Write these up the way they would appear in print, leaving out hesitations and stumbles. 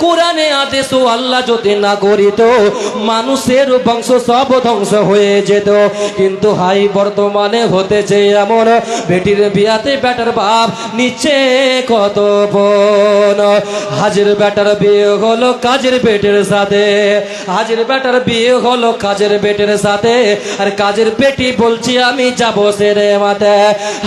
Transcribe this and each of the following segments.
কোরআনে আদেশ আল্লাহ যদি না করিত মানুষের বংশ সব ধ্বংস হয়ে যেত। কিন্তু হাই বর্তমানে হতেছে এমন, বেটির বিয়াতে বেটার বাপ নিচে কত বোন। হাজির বেটার বিয়ে হলো কাজের বেটের সাথে, হাজির বেটার বিয়ে হলো কাজের বেটের সাথে, আর কাজের বেটি বলছি আমি যাবো সেরে মাতে।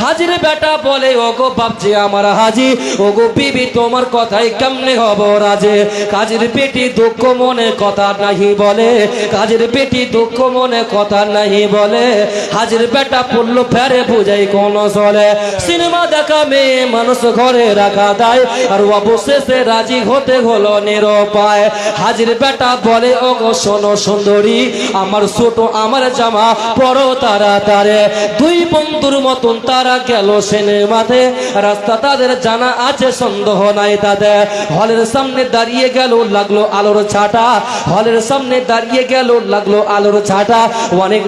হাজির বেটা বলে ওগো বাপজি আমার হাজি, ওগো বিবি তোমার কথাই কেমনে হব রাজে। কাজের বেটি দুঃখ মনে কথা নাহি বলে, কাজের বেটি দুঃখ মনে কথা নাহি বলে। হাজির বেটা পড়লো ফেরে বুঝাই কোন চলে। সিনেমা দেখা মেয়ে মানুষ ঘরে রাখা দেয়, আর অবশেষে রাজি হতে হলো নিরুপায়। হাজির বেটা বলে ওগো শোনো সুন্দরী, আমার ছোট আমার জামা পরো তাড়াতাড়ি। দুই বন্ধুর মতন তারা গেল সিনেমাতে, রাস্তা তাদের জানা আছে সন্দেহ নাই তাদের। হলের সামনে দাঁড়িয়ে গেল লাগলো আলোর ছাটা, হলের সামনে দাঁড়িয়ে গেল লাগলো আলোর ছাটা। অনেক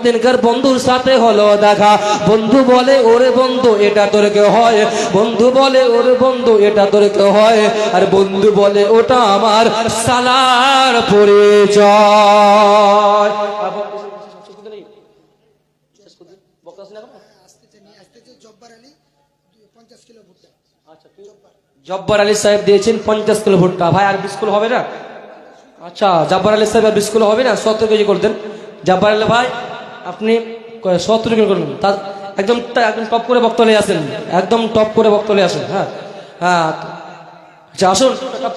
দিনকার বন্ধুর সাথে হলো দেখা। বন্ধু বলে ওরে বন্ধু এটা তোর কে হয়, বন্ধু বলে ওরে বন্ধু এটা তোর কে হয়, আর বন্ধু বলে ওটা আমার সালার পরিচয়। জব্বার আলী সাহেব দিয়েছেন 50 কিলো ভুট্টা। ভাই আর 20 কিলো হবে না? আচ্ছা জব্বার আলী সাহেব আর 20 কিলো হবে না, 70 কেজি করে দেন। জব্বার আলী ভাই আপনি 70 কিলো করবেন, তার একদম টপ করে বক্তলে আসেন, একদম টপ করে বক্তলে আসেন। হ্যাঁ হ্যাঁ আচ্ছা আসুন,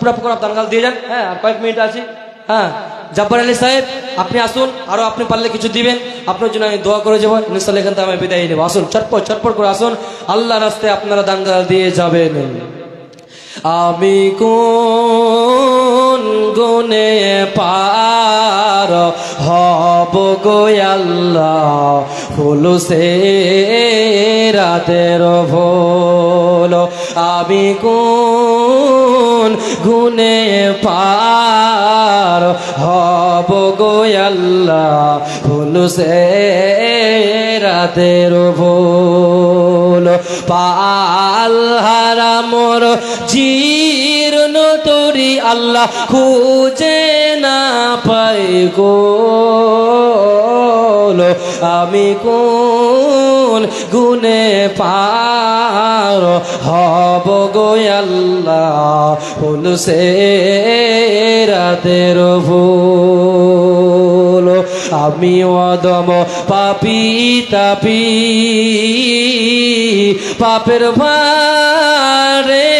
টপ করে দাঙ্গাল দিয়ে যান। হ্যাঁ আর কয়েক মিনিট আছে। হ্যাঁ জব্বার আলী সাহেব আপনি আসুন, আরো আপনি পারলে কিছু দিবেন, আপনার জন্য আমি দোয়া করে যাবো ইনশাআল্লাহ। এখান থেকে আমি বিদায় নেবো। আসুন ছটপট করে আসুন, আল্লাহ রাস্তায় আপনারা দাঙ্গাল দিয়ে যাবেন। আমি কোন গুনে পার হব গো আল্লাহ, হলো সে রাতের ভোল। আমি কোন গুনে পার হব গো আল্লাহ, হলো সে রাতের ভোল। পাল হারা মোর জীর্ণ তরি আল্লাহ খুঁজে না পাই গো। আমি কোন গুনে পার হব গো আল্লাহ, হল সে রাতের ভুল। আমি অদম পাপী তাপি পাপের ভারে